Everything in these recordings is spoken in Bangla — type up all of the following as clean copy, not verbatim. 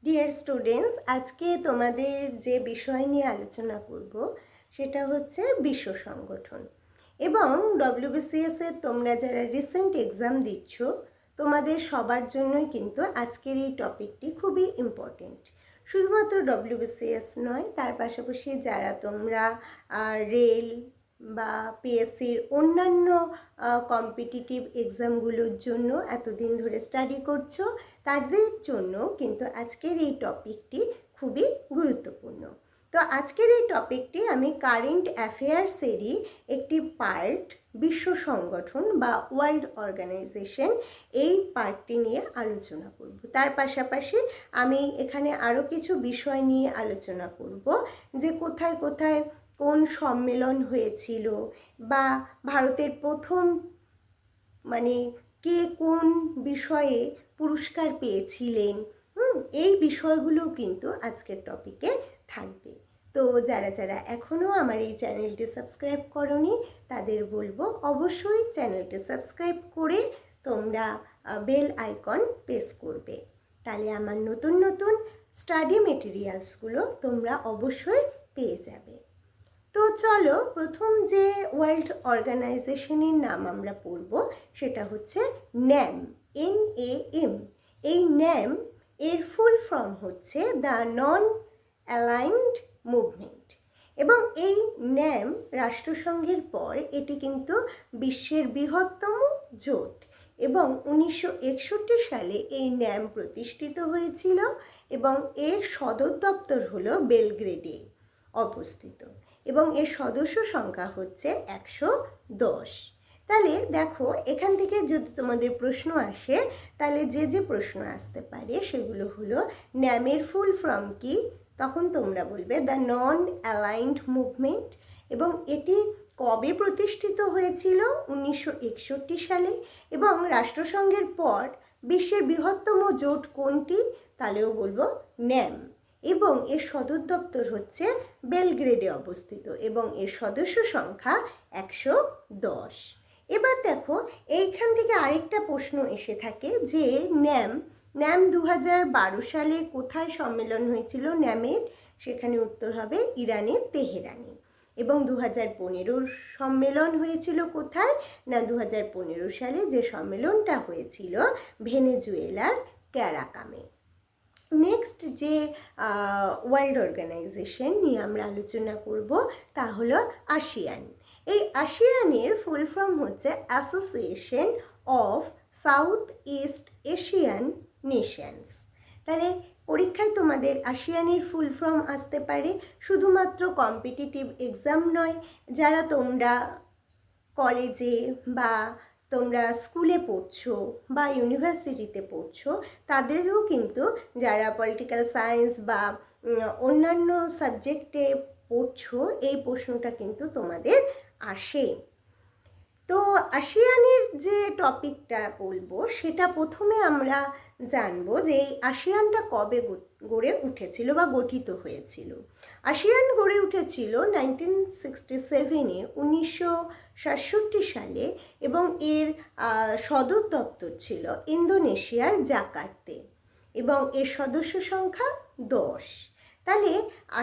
ডিয়ার স্টুডেন্টস, আজকে তোমাদের যে বিষয় নিয়ে আলোচনা করব সেটা হচ্ছে বিশ্ব সংগঠন। এবং ডব্লিউবিসিএস এর তোমরা যারা রিসেন্ট এক্সাম দিচ্ছ তোমাদের সবার জন্যই কিন্তু আজকের এই টপিকটি খুবই ইম্পর্টেন্ট। শুধুমাত্র ডব্লিউবিসিএস নয়, তার পাশাপাশি যারা তোমরা রেল বা পিএসসির অন্যান্য কম্পিটিটিভ এক্সামগুলোর জন্য এতদিন ধরে স্টাডি করছো তাদের জন্য কিন্তু আজকের এই টপিকটি খুবই গুরুত্বপূর্ণ। তো আজকের এই টপিকটি আমি কারেন্ট অ্যাফেয়ার্সেরই একটি পার্ট, বিশ্ব সংগঠন বা ওয়ার্ল্ড অর্গানাইজেশন, এই পার্টটি নিয়ে আলোচনা করব। তার পাশাপাশি আমি এখানে আরও কিছু বিষয় নিয়ে আলোচনা করব, যে কোথায় কোথায় কোন সম্মেলন হয়েছিল, বা ভারতের প্রথম কে কোন বিষয়ে পুরস্কার পেয়েছিলেন, এই বিষয়গুলো কিন্তু আজকের টপিকে থাকবে। তো যারা যারা এখনও আমার এই চ্যানেলটি সাবস্ক্রাইব করোনি তাদের বলবো অবশ্যই চ্যানেলটি সাবস্ক্রাইব করে তোমরা বেল আইকন প্রেস করবে, তাহলে আমার নতুন নতুন স্টাডি মেটেরিয়ালসগুলো তোমরা অবশ্যই পেয়ে যাবে। তো চলো, প্রথম যে ওয়ার্ল্ড অর্গানাইজেশনের নাম আমরা পড়ব সেটা হচ্ছে NAM, NAM। এই NAM এর ফুল ফর্ম হচ্ছে দ্য নন অ্যালাইন্ড মুভমেন্ট, এবং এই NAM রাষ্ট্রসংঘের পর এটি কিন্তু বিশ্বের বৃহত্তম জোট, এবং 1961 সালে এই NAM প্রতিষ্ঠিত হয়েছিল, এবং এর সদর দপ্তর হলো বেলগ্রেডে অবস্থিত, এবং এর সদস্য সংখ্যা হচ্ছে 110। তাহলে দেখো, এখান থেকে যদি তোমাদের প্রশ্ন আসে তাহলে যে যে প্রশ্ন আসতে পারে সেগুলো হলো NAM-এর ফুল ফর্ম কি, তখন তোমরা বলবে দ্য নন অ্যালাইন্ড মুভমেন্ট, এবং এটি কবে প্রতিষ্ঠিত হয়েছিল, 1961 সালে, এবং রাষ্ট্রসংঘের পর বিশ্বের বৃহত্তম জোট কোনটি, তাহলেও বলবো NAM, এবং এর সদর দপ্তর হচ্ছে বেলগ্রেডে অবস্থিত, এবং এর সদস্য সংখ্যা 110। এবার দেখো, এইখান থেকে আরেকটা প্রশ্ন এসে থাকে যে NAM 2012 সালে কোথায় সম্মেলন হয়েছিল NAM-এর, সেখানে উত্তর হবে ইরানের তেহরানে। এবং 2015 সম্মেলন হয়েছিল কোথায় না, 2015 সালে যে সম্মেলনটা হয়েছিল ভেনেজুয়েলার ক্যারাকামে। নেক্সট যে ওয়ার্ল্ড অর্গানাইজেশন নিয়ে আমরা আলোচনা করব তা হলো আসিয়ান। এই আসিয়ানের ফুল ফর্ম হচ্ছে association of south east Asian Nations. তাহলে পরীক্ষায় তোমাদের আসিয়ানের ফুল ফর্ম আসতে পারে, শুধুমাত্র কম্পিটিটিভ এক্সাম নয়, যারা তোমরা কলেজে বা তোমরা স্কুলে পড়ছো বা ইউনিভার্সিটিতে পড়ছো তাদেরও কিন্তু, যারা পলিটিক্যাল সায়েন্স বা অন্যান্য সাবজেক্টে পড়ছো, এই প্রশ্নটা কিন্তু তোমাদের আসে। তো আসিয়ানের যে টপিকটা বলবো সেটা প্রথমে আমরা জানবো যে এই আসিয়ানটা কবে গড়ে উঠেছিল বা গঠিত হয়েছিল। আসিয়ান গড়ে উঠেছিল 1967-এ, 1967 সালে, এবং এর সদর দপ্তর ছিল ইন্দোনেশিয়ার জাকার্তে, এবং এর সদস্য সংখ্যা 10। তাহলে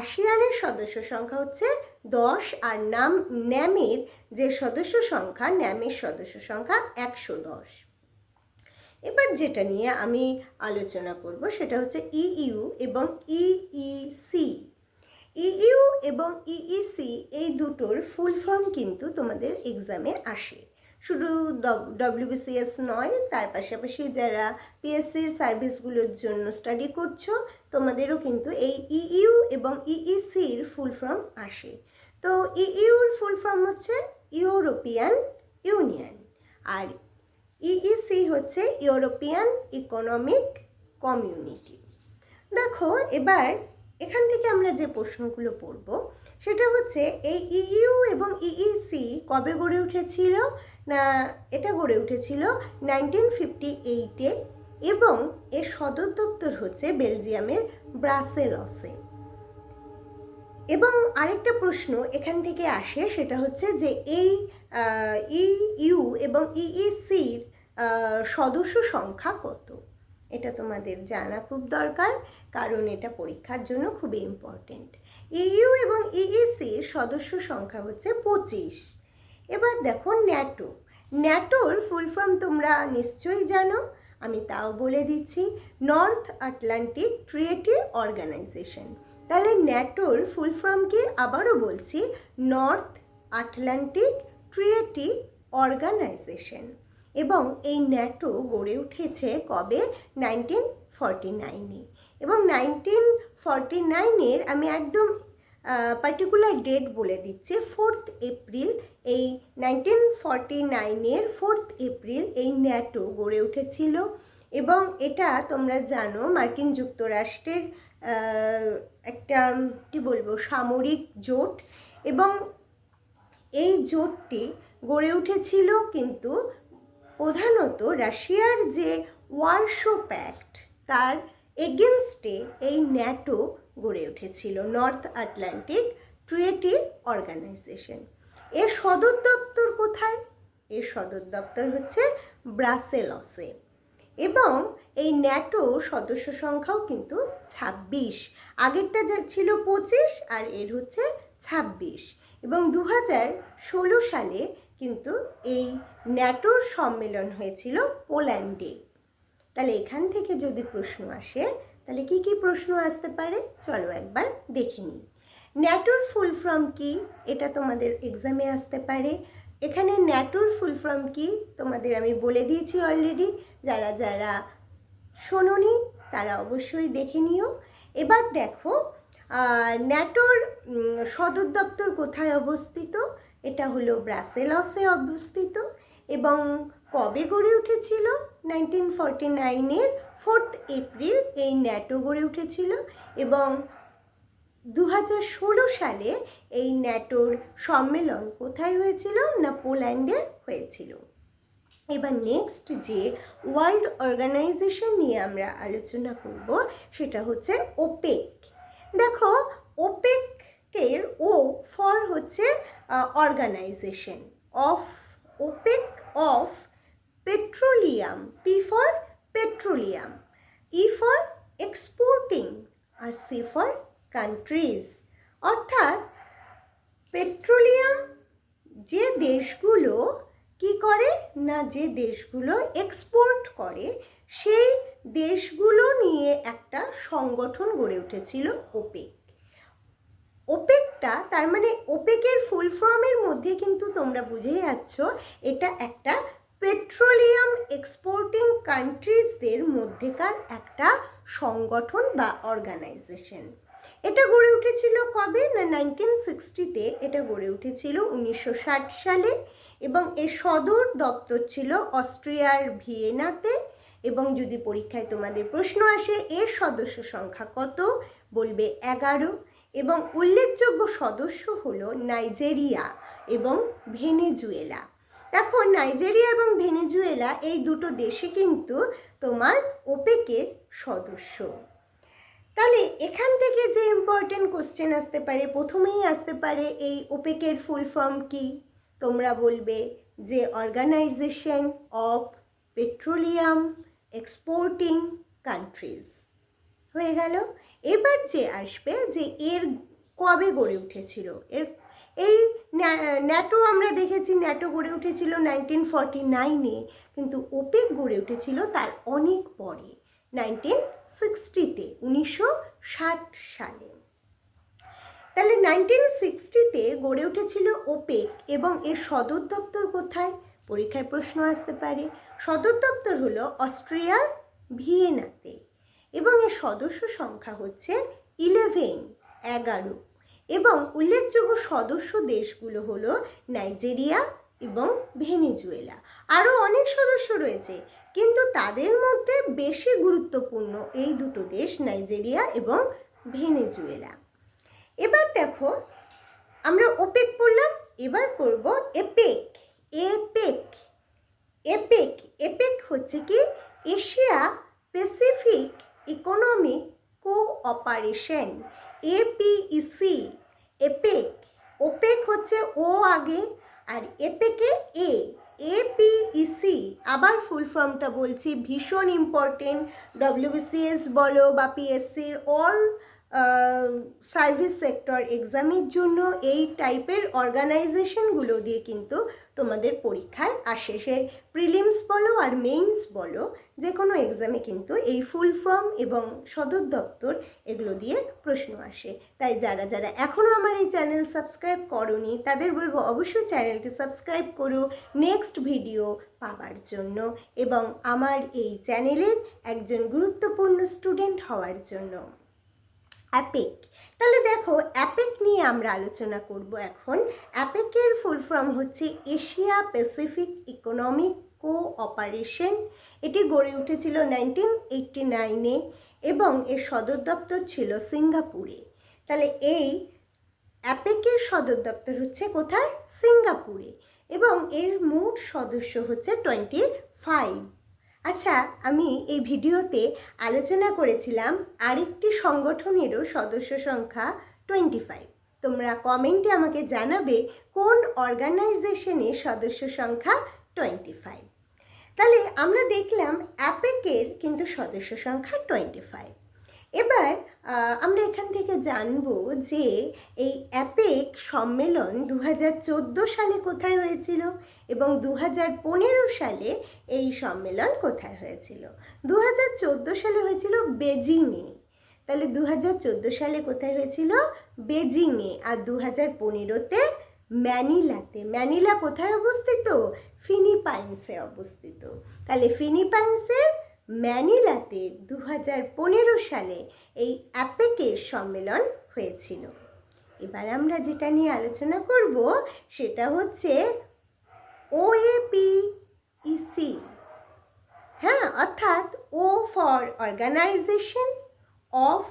আসিয়ানের সদস্য সংখ্যা হচ্ছে 10, আর NAM-এর যে সদস্য সংখ্যা, NAM-এর সদস্য সংখ্যা 110। এবার যেটা নিয়ে আমি আলোচনা করব সেটা হচ্ছে EU এবং EEC। EU এবং EEC এই দুটোর ফুল ফর্ম কিন্তু তোমাদের এক্সামে আসে। শুধু ডব্লিউবিসিএস নয়, তার পাশাপাশি যারা পিএসসির সার্ভিসগুলোর জন্য স্টাডি করছো তোমাদেরও কিন্তু এই EU এবং EECর ফুল ফর্ম আসে। তো EUর ফুল ফর্ম হচ্ছে ইউরোপিয়ান ইউনিয়ন, আর EEC হচ্ছে ইউরোপিয়ান ইকোনমিক কমিউনিটি। দেখো, এবার এখান থেকে আমরা যে প্রশ্নগুলো পড়ব সেটা হচ্ছে এই EU এবং EEC কবে গড়ে উঠেছিল না, এটা গড়ে উঠেছিল 1958-এ, এবং এর সদর দপ্তর হচ্ছে বেলজিয়ামের ব্রাসেলসে। এবং আরেকটা প্রশ্ন এখান থেকে আসে, সেটা হচ্ছে যে এই EU এবং EECর সদস্য সংখ্যা কত। এটা তোমাদের জানা খুব দরকার, কারণ এটা পরীক্ষার জন্য খুবই ইম্পর্টেন্ট। ইইউ এবং ইইসির সদস্য সংখ্যা হচ্ছে 25। এবার দেখো ন্যাটো। ন্যাটোর ফুল ফর্ম তোমরা নিশ্চয়ই জানো, আমি তাও বলে দিচ্ছি, নর্থ আটলান্টিক ট্রিটি অর্গানাইজেশন। তাহলে ন্যাটোর ফুল ফর্মকে আবারও বলছি, নর্থ আটলান্টিক ট্রিটি অর্গানাইজেশন। এবং এই ন্যাটো গড়ে উঠেছে কবে? 1949-এ। এবং 1949-এর আমি একদম পার্টিকুলার ডেট বলে দিচ্ছি, 4 এপ্রিল। এই 1949-এর 4 এপ্রিল এই ন্যাটো গড়ে উঠেছিল। এবং এটা তোমরা জানো মার্কিন যুক্তরাষ্ট্রের একটা কি বলবো সামরিক জোট। এবং এই জোটটি গড়ে উঠেছিল কিন্তু প্রধানত রাশিয়ার যে ওয়ারশো প্যাক্ট তার এগেনস্টে এই ন্যাটো গড়ে উঠেছিল, নর্থ আটলান্টিক ট্রিটি অর্গানাইজেশন। এর সদর দপ্তর কোথায়? এর সদর দপ্তর হচ্ছে ব্রাসেলসে। এবং এই ন্যাটো সদস্য সংখ্যাও কিন্তু 26। আগেরটা যা ছিল 25 আর এর হচ্ছে 26। এবং 2016 সালে কিন্তু এই ন্যাটোর সম্মেলন হয়েছিল পোল্যান্ডে। তাহলে এখান থেকে যদি প্রশ্ন আসে, তাহলে কি কি প্রশ্ন আসতে পারে চলো একবার দেখে নিই। ন্যাটোর ফুল ফর্ম কি? এটা তোমাদের এক্সামে আসতে পারে। এখানে ন্যাটোর ফুল ফর্ম কি তোমাদের আমি বলে দিয়েছি অলরেডি, যারা যারা শোনোনি তারা অবশ্যই দেখে নিও। এবার দেখো ন্যাটোর সদর দপ্তর কোথায় অবস্থিত? এটা হলো ব্রাসেলসে অবস্থিত। এবং কবে গড়ে উঠেছিল? 1949-এর 4 এপ্রিল এই ন্যাটো গড়ে উঠেছিল। এবং 2016 সালে এই ন্যাটোর সম্মেলন কোথায় হয়েছিল? না পোল্যান্ডে হয়েছিল। এবার নেক্সট যে ওয়ার্ল্ড অর্গানাইজেশন নিয়ে আমরা আলোচনা করব সেটা হচ্ছে ওপেক। দেখো ওপেকের ও ফর হচ্ছে organisation of, OPEC of petroleum, P for petroleum, E for exporting আর সি ফর কান্ট্রিজ। অর্থাৎ পেট্রোলিয়াম যে দেশগুলো কি করে না, যে দেশগুলো এক্সপোর্ট করে সেই দেশগুলো নিয়ে একটা সংগঠন গড়ে উঠেছিল ওপেক। ওপেকটা তার মানে ওপেকের ফুল ফর্মের মধ্যে কিন্তু তোমরা বুঝে যাচ্ছ এটা একটা পেট্রোলিয়াম এক্সপোর্টিং কান্ট্রিজদের মধ্যেকার একটা সংগঠন বা অর্গানাইজেশন। এটা গড়ে উঠেছিল কবে? না 1960-তে এটা গড়ে উঠেছিল, 1960 সালে। এবং এর সদর দপ্তর ছিল অস্ট্রিয়ার ভিয়েনাতে। এবং যদি পরীক্ষায় তোমাদের প্রশ্ন আসে এর সদস্য সংখ্যা কত, বলবে 11। এবং উল্লেখযোগ্য সদস্য হলো নাইজেরিয়া এবং ভেনেজুয়েলা। দেখো নাইজেরিয়া এবং ভেনেজুয়েলা এই দুটো দেশে কিন্তু তোমার ওপেকের সদস্য। তাহলে এখান থেকে যে ইম্পর্টেন্ট কোশ্চেন আসতে পারে, প্রথমেই আসতে পারে এই ওপেকের ফুল ফর্ম কি? তোমরা বলবে যে organisation of petroleum exporting countries হয়ে গেল। এবার যে আসবে যে এর কবে গড়ে উঠেছিল, এই ন্যাটো আমরা দেখেছি ন্যাটো গড়ে উঠেছিল 1949-এ, কিন্তু ওপেক গড়ে উঠেছিল তার অনেক পরে 1960-তে, 1960 সালে। তাহলে 1960-তে গড়ে উঠেছিল ওপেক। এবং এর সদর দপ্তর কোথায়? পরীক্ষায় প্রশ্ন আসতে পারে। সদর দপ্তর হলো অস্ট্রিয়ার ভিয়েনাতে। এবং এর সদস্য সংখ্যা হচ্ছে 11। এবং উল্লেখযোগ্য সদস্য দেশগুলো হলো নাইজেরিয়া এবং ভেনেজুয়েলা। আরও অনেক সদস্য রয়েছে, কিন্তু তাদের মধ্যে বেশি গুরুত্বপূর্ণ এই দুটো দেশ, নাইজেরিয়া এবং ভেনেজুয়েলা। এবার দেখো আমরা ওপেক পড়লাম, এবার পড়ব এপেক। এপেক এপেক এপেক হচ্ছে কি Asia Pacific economic cooperation, APEC. APEC, OPEC হচ্ছে ও আগে আর এপেকে এ, এপিইসি, আবার ফুল ফর্মটা বলছি, ভীষণ ইম্পর্টেন্ট। ডব্লিউবিসিএস বলো বা পিএসসির অল সার্ভিস সেক্টর এক্সামের জন্য এই টাইপের অর্গানাইজেশনগুলো দিয়ে কিন্তু তোমাদের পরীক্ষায় আসে। সে প্রিলিমস বলো আর মেইনস বলো, যে কোনো এক্সামে কিন্তু এই ফুল ফর্ম এবং সদর দপ্তর এগুলো দিয়ে প্রশ্ন আসে। তাই যারা যারা এখনও আমার এই চ্যানেল সাবস্ক্রাইব করোনি তাদের বলবো অবশ্যই চ্যানেলটি সাবস্ক্রাইব করো নেক্সট ভিডিও পাওয়ার জন্য এবং আমার এই চ্যানেলের একজন গুরুত্বপূর্ণ স্টুডেন্ট হওয়ার জন্য। অ্যাপেক, তাহলে দেখো অ্যাপেক নিয়ে আমরা আলোচনা করব এখন। অ্যাপেকের ফুল ফর্ম হচ্ছে এশিয়া প্যাসিফিক ইকোনমিক কোঅপারেশন। এটি গড়ে উঠেছিল 1989-এ এবং এর সদর দপ্তর ছিল সিঙ্গাপুরে। তাহলে এই অ্যাপেকের সদর দপ্তর হচ্ছে কোথায়? সিঙ্গাপুরে, এবং এর মোট সদস্য হচ্ছে 25। আচ্ছা, আমি এই ভিডিওতে আলোচনা করেছিলাম আরেকটি সংগঠনেরও সদস্য সংখ্যা 25। তোমরা কমেন্টে আমাকে জানাবে কোন অর্গানাইজেশনের সদস্য সংখ্যা 25। তাহলে আমরা দেখলাম অ্যাপেকের কিন্তু সদস্য সংখ্যা 25। এবার আমরা এখান থেকে জানব যে এই অ্যাপেক সম্মেলন 2014 সালে কোথায় হয়েছিল এবং 2015 সালে এই সম্মেলন কোথায় হয়েছিল। 2014 সালে হয়েছিল বেজিংয়ে। তাহলে 2014 সালে কোথায় হয়েছিল? বেজিংয়ে। আর 2015-তে ম্যানিলাতে। ম্যানিলা কোথায় অবস্থিত? ফিলিপাইন্সে অবস্থিত। তাহলে ফিলিপাইন্সের ম্যানিলাতে 2015 সালে এই অ্যাপেকের সম্মেলন হয়েছিল। এবার আমরা যেটা নিয়ে আলোচনা করব সেটা হচ্ছে ওএপিইসি। হ্যাঁ, অর্থাৎ O for organisation of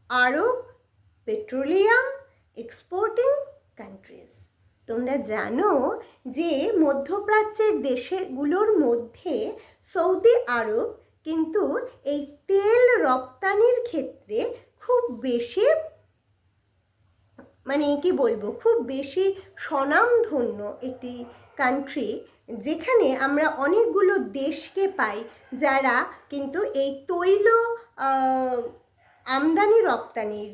Arab petroleum exporting countries. তোমরা জানো যে মধ্যপ্রাচ্যের দেশগুলোর মধ্যে সৌদি আরব কিন্তু এই তেল রপ্তানির ক্ষেত্রে খুব বেশি খুব বেশি স্বনামধন্য একটি কান্ট্রি, যেখানে আমরা অনেকগুলো দেশকে পাই যারা কিন্তু এই তৈল আমদানি রপ্তানির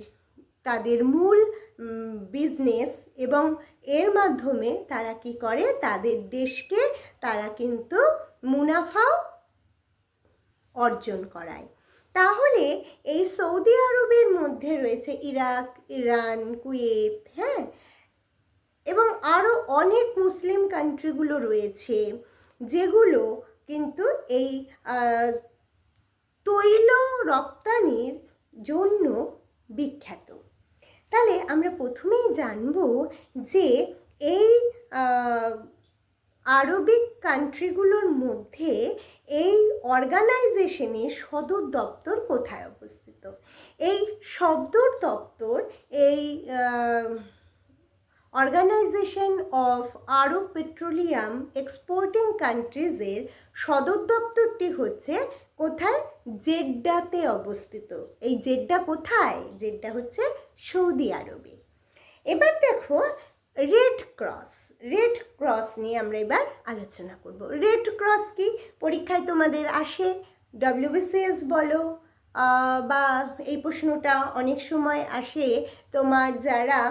তাদের মূল বিজনেস, এবং এর মাধ্যমে তারা কি করে, তাদের দেশকে তারা কিন্তু মুনাফা অর্জন করায়। তাহলে এই সৌদি আরবের মধ্যে রয়েছে ইরাক, ইরান, কুয়েত, হ্যাঁ, এবং আরও অনেক মুসলিম কান্ট্রিগুলো রয়েছে যেগুলো কিন্তু এই তৈল রপ্তানির জন্য বিখ্যাত। তাহলে আমরা প্রথমেই জানব যে এই আরবিক কান্ট্রিগুলোর মধ্যে এই অর্গানাইজেশনের সদর দপ্তর কোথায় অবস্থিত। এই সদর দপ্তর এই organization of Arab petroleum exporting কান্ট্রিজের সদর দপ্তরটি হচ্ছে কোথায়? জেড্ডাতে অবস্থিত। এই জেড্ডা কোথায়? জেড্ডা হচ্ছে সৌদি আরবে। এবার দেখো রেড ক্রস। রেড ক্রস নিয়ে আমরা এবার আলোচনা করব। রেড ক্রস কি? পরীক্ষায় তোমাদের আসে, ডব্লিউবিসিএস বলো বা এই প্রশ্নটা অনেক সময় আসে তোমার যারা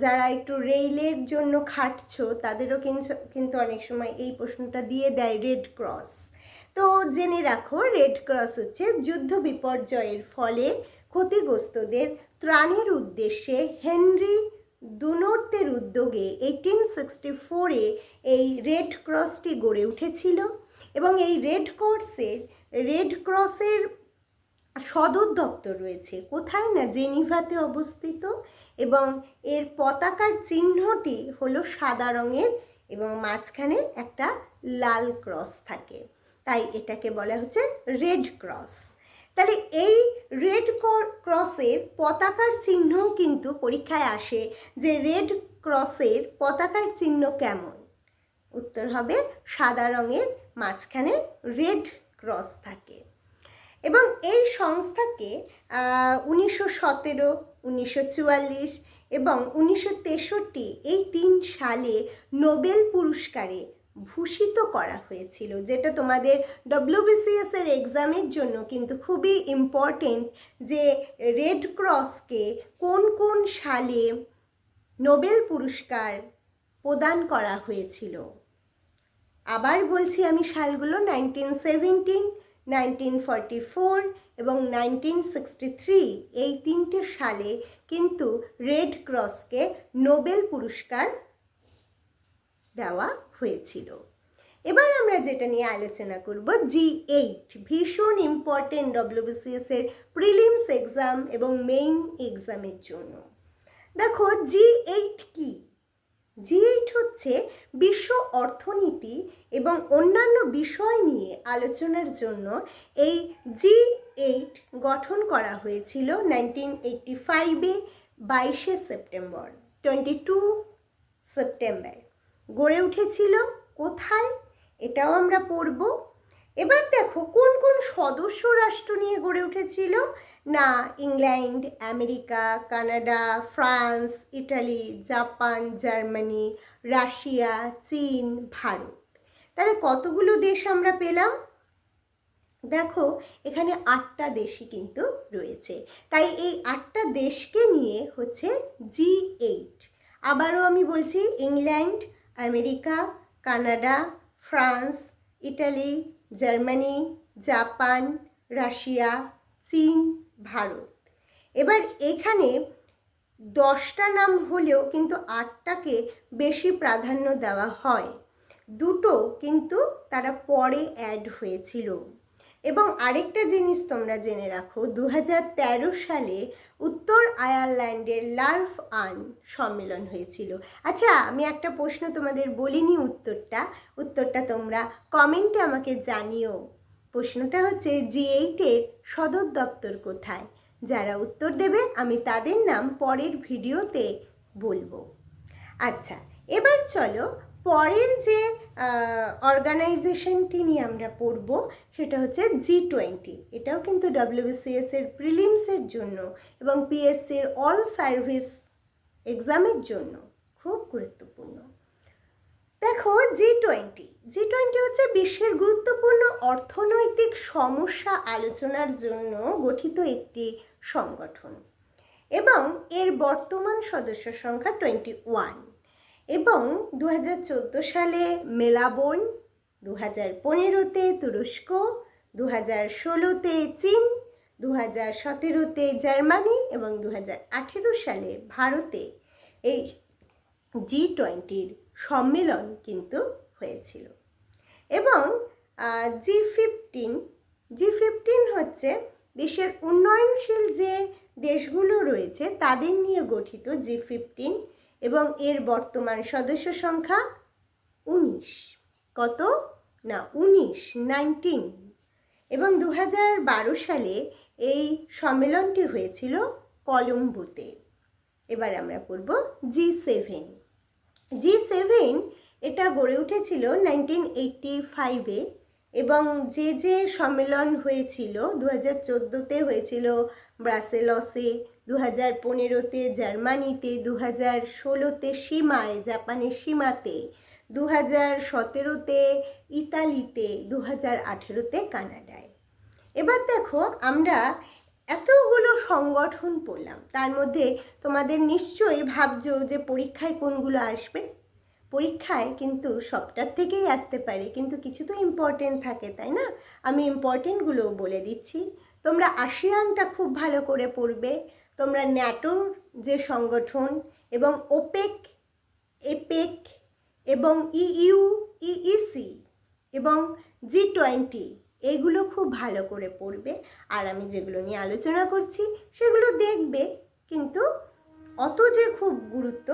যারা একটু রেলের জন্য খাটছো তাদেরও কিন্তু অনেক সময় এই প্রশ্নটা দিয়ে দেয়, রেড ক্রস। তো জেনে রাখো, রেড ক্রস হচ্ছে যুদ্ধ বিপর্যয়ের ফলে ক্ষতিগ্রস্তদের ত্রাণের উদ্দেশ্যে হেনরি ডুনর্তের উদ্যোগে 1864-এ এই রেড ক্রসটি গড়ে উঠেছিল এবং এই রেড ক্রসের সদর দপ্তর রয়েছে কোথায়? না জেনিভাতে অবস্থিত, এবং এর পতাকার চিহ্নটি হলো সাদা রঙের এবং মাঝখানে একটা লাল ক্রস থাকে, তাই এটাকে বলা হচ্ছে রেড ক্রস। তাহলে এই রেড ক্রসের পতাকার চিহ্নও কিন্তু পরীক্ষায় আসে যে রেড ক্রসের পতাকার চিহ্ন কেমন। উত্তর হবে সাদা রঙের, মাঝখানে রেড ক্রস থাকে। এবং এই সংস্থাকে 1917, 1944 এবং 1963 এই 3 সালে নোবেল পুরস্কারে ভূষিত করা হয়েছিল, যেটা তোমাদের ডব্লিউবিসিএস এর এক্সামের জন্য কিন্তু খুবই ইম্পর্টেন্ট, যে রেড ক্রসকে কোন কোন সালে নোবেল পুরস্কার প্রদান করা হয়েছিল। আবার বলছি আমি সালগুলো, 1917, 1944 এবং 1963, এই 3টে সালে কিন্তু রেড ক্রসকে নোবেল পুরস্কার দেওয়া হয়েছিল। এবার আমরা যেটা নিয়ে আলোচনা করব, G8, ভীষণ ইম্পর্টেন্ট ডব্লিউবিসিএস এর প্রিলিমস এক্সাম এবং মেইন এক্সামের জন্য। দেখো G8 কি? G8 হচ্ছে বিশ্ব অর্থনীতি এবং অন্যান্য বিষয় নিয়ে আলোচনার জন্য এই G8 গঠন করা হয়েছিল 1985-এ 22শে সেপ্টেম্বর, 22 সেপ্টেম্বর গড়ে উঠেছিল। কোথায়, এটাও আমরা পড়ব। এবার দেখো কোন কোন সদস্য রাষ্ট্র নিয়ে গড়ে উঠেছিল না, England, America, Canada, France, Italy, Japan, Germany, Russia, চীন, ভারত। তাহলে কতগুলো দেশ আমরা পেলাম? দেখো এখানে 8টা দেশই কিন্তু রয়েছে, তাই এই 8টা দেশকে নিয়ে হচ্ছে G8। আবারও আমি বলছি, England, America, Canada, France, Italy, Germany, Japan, Russia, চীন, ভারত। এবার এখানে 10টা নাম হলেও কিন্তু 8টাকে বেশি প্রাধান্য দেওয়া হয়, দুটো কিন্তু তারা পরে অ্যাড হয়েছিল। এবং আরেকটা জিনিস তোমরা জেনে রাখো, 2013 সালে উত্তর আয়ারল্যান্ডের লার্ভ আন সম্মেলন হয়েছিল। আচ্ছা, আমি একটা প্রশ্ন তোমাদের বলিনি, উত্তরটা তোমরা কমেন্টে আমাকে জানিও। প্রশ্নটা হচ্ছে, G8-এর সদর দপ্তর কোথায়? যারা উত্তর দেবে আমি তাদের নাম পরের ভিডিওতে বলবো। আচ্ছা, এবার চলো পরের যে অর্গানাইজেশনটি নিয়ে আমরা পড়ব সেটা হচ্ছে G20। এটাও কিন্তু ডব্লিউবিসিএস এর প্রিলিমসের জন্য এবং পিএসসির অল সার্ভিস এক্সামের জন্য খুব গুরুত্বপূর্ণ। দেখো G20 হচ্ছে বিশ্বের গুরুত্বপূর্ণ অর্থনৈতিক সমস্যা আলোচনার জন্য গঠিত একটি সংগঠন এবং এর বর্তমান সদস্য সংখ্যা 21 এবং 2014 সালে মেলবোর্ন, 2015-তে তুরস্ক, 2016-তে চীন, 2017-তে জার্মানি এবং 2018 সালে ভারতে এই G20-র সম্মেলন কিন্তু হয়েছিল। এবং G15 হচ্ছে বিশ্বের উন্নয়নশীল যে দেশগুলো রয়েছে তাদের নিয়ে গঠিত G15 এবং এর বর্তমান সদস্য সংখ্যা 19। কত না, 19 এবং 2012 সালে এই সম্মেলনটি হয়েছিল কলম্বোতে। এবার আমরা পড়ব G7। এটা গড়ে উঠেছিল 1985-এ এবং যে সম্মেলন হয়েছিল 2014-তে হয়েছিল ব্রাসেলসে, 2015-তে জার্মানিতে, 2016-তে সীমায় জাপানের সীমাতে, 2017-তে ইতালিতে, 2018-তে কানাডায়। এবার দেখো আমরা এতগুলো সংগঠন পড়লাম, তার মধ্যে তোমাদের নিশ্চয়ই ভাবছো যে পরীক্ষায় কোনগুলো আসবে। পরীক্ষায় কিন্তু সবটার থেকেই আসতে পারে, কিন্তু কিছু তো ইম্পর্টেন্ট থাকে, তাই না? আমি ইম্পর্টেন্টগুলো বলে দিচ্ছি। তোমরা আসিয়ানটা খুব ভালো করে পড়বে। তোমরা ন্যাটোর যে সংগঠন এবং এপেক এবং ইইসি এবং G20 এইগুলো খুব ভালো করে পড়বে। আর আমি যেগুলো নিয়ে আলোচনা করছি সেগুলো দেখবে, কিন্তু অত যে খুব গুরুত্ব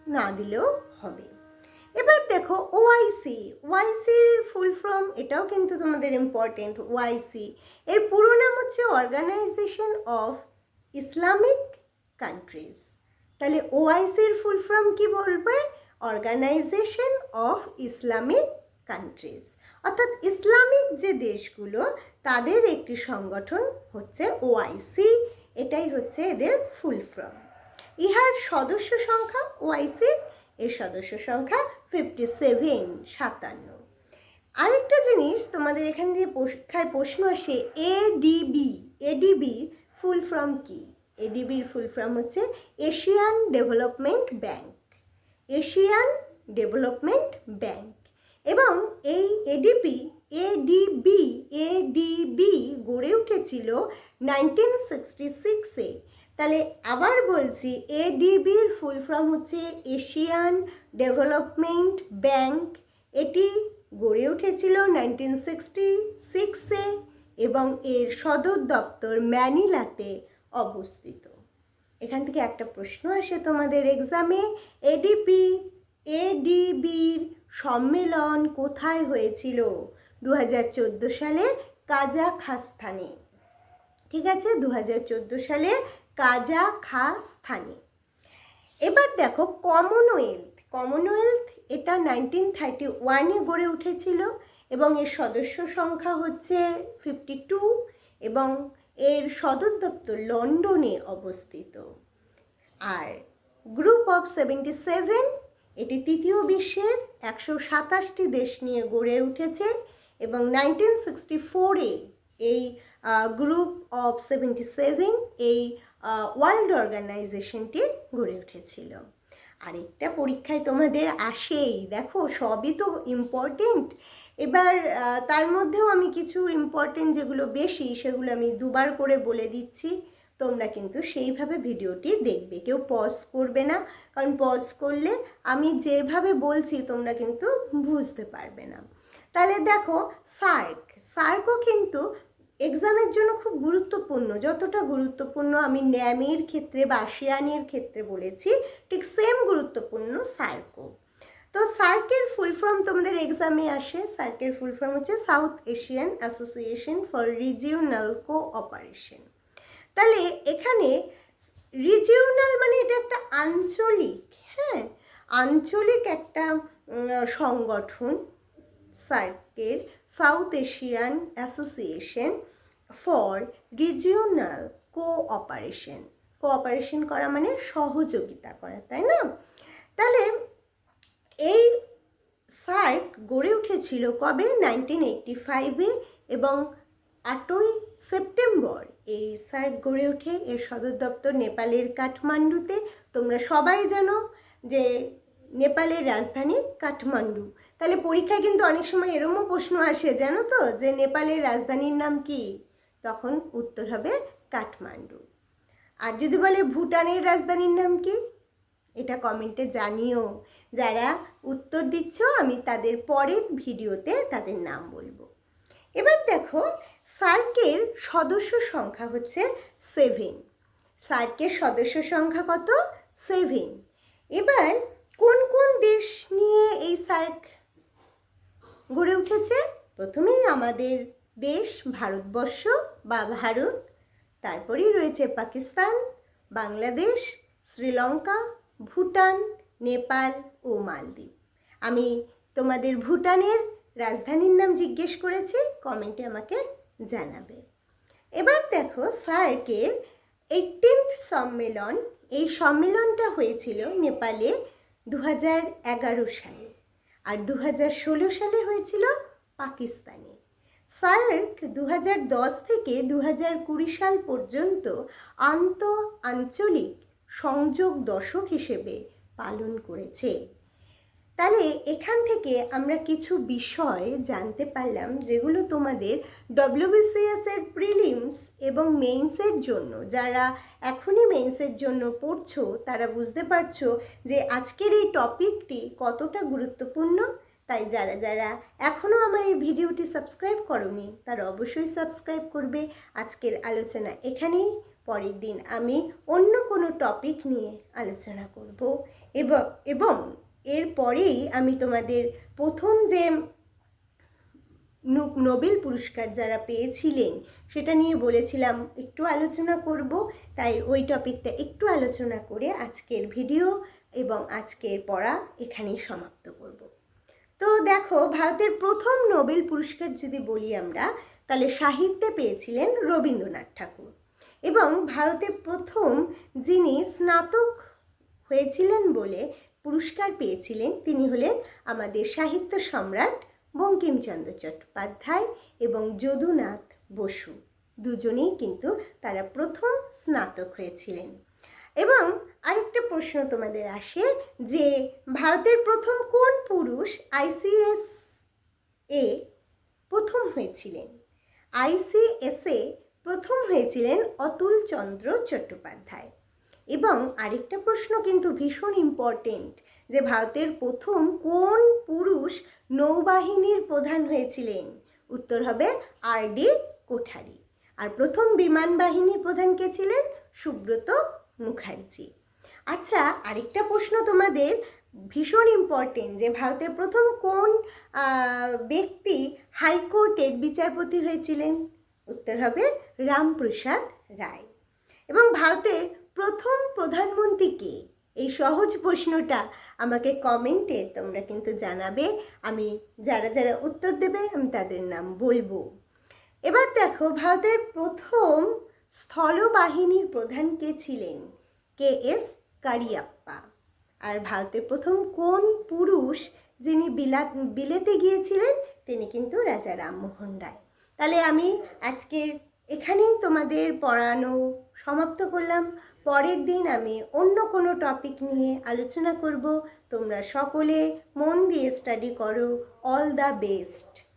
না দিলেও হবে। এবার দেখো ওআইসির ফুল ফর্ম, এটাও কিন্তু তোমাদের ইম্পর্টেন্ট। ওআইসি এর পুরো নাম হচ্ছে অর্গানাইজেশন অফ ইসলামিক কান্ট্রিজ। তাহলে ওআইসির ফুল ফর্ম কি বলবে? অর্গানাইজেশন অফ ইসলামিক কান্ট্রিজ, অর্থাৎ ইসলামিক যে দেশগুলো তাদের একটি সংগঠন হচ্ছে ওআইসি। এটাই হচ্ছে এদের ফুল ফর্ম। ইহার সদস্য সংখ্যা ওআইসির এর সদস্য সংখ্যা 57 57। আরেকটা জিনিস তোমাদের এখান দিয়ে পরীক্ষায় প্রশ্ন আসে, এডিবির ফুল ফর্ম কি? এডিবির ফুল ফর্ম হচ্ছে Asian development bank, Asian development bank. এবং এই এডিবি গড়ে উঠেছিল 1966-এ। তাহলে আবার বলছি, এডিবির ফুল ফর্ম হচ্ছে এশিয়ান ডেভেলপমেন্ট ব্যাংক। এটি গড়ে উঠেছিল 1966-এ এবং এর সদর দপ্তর ম্যানিলাতে অবস্থিত। এখান থেকে একটা প্রশ্ন আসে তোমাদের এক্সামে, এডিবির সম্মেলন কোথায় হয়েছিল? 2014 সালে কাজাখস্তানে। ঠিক আছে, 2014 সালে কাজাখস্তানে। এবার দেখো কমনওয়েলথ এটা 1931-এ গড়ে উঠেছিল এবং এর সদস্য সংখ্যা হচ্ছে 52 এবং এর সদর দপ্তর লন্ডনে অবস্থিত। আর গ্রুপ অফ 77 এটি তৃতীয় বিশ্বের 127টি দেশ নিয়ে গড়ে উঠেছে এবং 1964-এ এই গ্রুপ অফ 77 এই ওয়ার্ল্ড অর্গানাইজেশনটি গড়ে উঠেছিল। আরেকটা পরীক্ষায় তোমাদের আসেই, দেখো সবই তো ইম্পর্টেন্ট। এবার তার মধ্যেও আমি কিছু ইম্পর্টেন্ট যেগুলো বেশি সেগুলো আমি দুবার করে বলে দিচ্ছি, তোমরা কিন্তু সেইভাবে ভিডিওটি দেখবে, কেউ পজ করবে না, কারণ পজ করলে আমি যেভাবে বলছি তোমরা কিন্তু বুঝতে পারবে না। তাহলে দেখো সার্কও কিন্তু এক্সামের জন্য খুব গুরুত্বপূর্ণ। যতটা গুরুত্বপূর্ণ আমি ন্যামের ক্ষেত্রে বা আসিয়ানের ক্ষেত্রে বলেছি, ঠিক সেম গুরুত্বপূর্ণ সার্কও। তো সার্কের ফুল ফর্ম তোমাদের এক্সামে আসে। সার্কের ফুল ফর্ম হচ্ছে south Asian association for regional cooperation. তাহলে এখানে রিজিওনাল মানে এটা একটা আঞ্চলিক, হ্যাঁ, আঞ্চলিক একটা সংগঠন। সার্কের South Asian association for regional cooperation করা মানে সহযোগিতা করা, তাই না? তাহলে এই সার্ক গড়ে উঠেছিল কবে? 1985-এ এবং 8ই সেপ্টেম্বর এই সার্ক গড়ে ওঠে। এর সদর দপ্তর নেপালের কাঠমান্ডুতে। তোমরা সবাই জানো যে নেপালের রাজধানী কাঠমান্ডু। তাহলে পরীক্ষায় কিন্তু অনেক সময় এরকমও প্রশ্ন আসে, জানো তো, যে নেপালের রাজধানীর নাম কি? তখন উত্তর হবে কাঠমান্ডু। আর যদি বলে ভুটানের রাজধানীর নাম কি, এটা কমেন্টে জানিও। যারা উত্তর দিচ্ছ আমি তাদের পরের ভিডিওতে তাদের নাম বলবো। এবার দেখো সার্কের সদস্য সংখ্যা হচ্ছে 7। সার্কের সদস্য সংখ্যা কত? 7। এবার কোন কোন দেশ নিয়ে এই সার্ক গড়ে উঠেছে? প্রথমেই আমাদের দেশ ভারতবর্ষ বা ভারত, তারপরেই রয়েছে পাকিস্তান, বাংলাদেশ, শ্রীলঙ্কা, ভুটান, নেপাল ও মালদ্বীপ। আমি তোমাদের ভুটানের রাজধানীর নাম জিজ্ঞেস করেছি, কমেন্টে আমাকে জানাবে। এবার দেখো সার্কের 18th সম্মেলন, এই সম্মেলনটা হয়েছিল নেপালে 2011 সালে আর 2016 সালে হয়েছিল পাকিস্তানে। সার্ক 2010 থেকে 2020 সাল পর্যন্ত আঞ্চলিক সংযোগ দশক হিসেবে পালন করেছে। তাহলে এখান থেকে আমরা কিছু বিষয় জানতে পারলাম যেগুলো তোমাদের WBCS এর প্রিলিমস এবং মেইনসের জন্য, যারা এখনই মেইনসের জন্য পড়ছো তারা বুঝতে পারছো যে আজকের এই টপিকটি কতটা গুরুত্বপূর্ণ। তাই যারা যারা এখনও আমার এই ভিডিওটি সাবস্ক্রাইব করোনি তারা অবশ্যই সাবস্ক্রাইব করবে। আজকের আলোচনা এখানেই, পরের দিন আমি অন্য কোনো টপিক নিয়ে আলোচনা করব এবং এরপরেই আমি তোমাদের প্রথম যে নোবেল পুরস্কার যারা পেয়েছিলেন সেটা নিয়ে বলেছিলাম একটু আলোচনা করব। তাই ওই টপিকটা একটু আলোচনা করে আজকের ভিডিও এবং আজকের পড়া এখানেই সমাপ্ত করব। তো দেখো ভারতের প্রথম নোবেল পুরস্কার যদি বলি আমরা, তাহলে সাহিত্যে পেয়েছিলেন রবীন্দ্রনাথ ঠাকুর। এবং ভারতের প্রথম যিনি স্নাতক হয়েছিলেন বলে পুরস্কার পেয়েছিলেন তিনি হলেন আমাদের সাহিত্য সম্রাট বঙ্কিমচন্দ্র চট্টোপাধ্যায় এবং যদুনাথ বসু। দুজনেই কিন্তু তারা প্রথম স্নাতক হয়েছিলেন। এবং আরেকটা প্রশ্ন তোমাদের আসে যে ভারতের প্রথম কোন পুরুষ ICS এ প্রথম হয়েছিলেন? ICS এ প্রথম হয়েছিলেন অতুল চন্দ্র চট্টোপাধ্যায়। এবং আরেকটা প্রশ্ন কিন্তু ভীষণ ইম্পর্টেন্ট যে ভারতের প্রথম কোন পুরুষ নৌবাহিনীর প্রধান হয়েছিলেন? উত্তর হবে RD কোঠারি। আর প্রথম বিমান বাহিনীর প্রধান কে ছিলেন? সুব্রত মুখার্জি। আচ্ছা, আরেকটা প্রশ্ন তোমাদের ভীষণ ইম্পর্টেন্ট যে ভারতের প্রথম কোন ব্যক্তি হাইকোর্টের বিচারপতি হয়েছিলেন? উত্তর হবে রামপ্রসাদ রায়। এবং ভারতের প্রথম প্রধানমন্ত্রী কে? এই সহজ প্রশ্নটা আমাকে কমেন্টে তোমরা কিন্তু জানাবে। আমি যারা যারা উত্তর দেবে আমি তাদের নাম বলবো। এবার দেখো ভারতের প্রথম স্থলবাহিনীর প্রধান কে ছিলেন? KS কারিয়াপ্পা। আর ভারতের প্রথম কোন পুরুষ যিনি বিলেতে গিয়েছিলেন? তিনি কিন্তু রাজা রামমোহন রায়। তাহলে আমি আজকে এখানেই তোমাদের পড়ানো সমাপ্ত করলাম। পরের দিন আমি অন্য কোনো টপিক নিয়ে আলোচনা করব। তোমরা সকলে মন দিয়ে স্টাডি করো। All the best.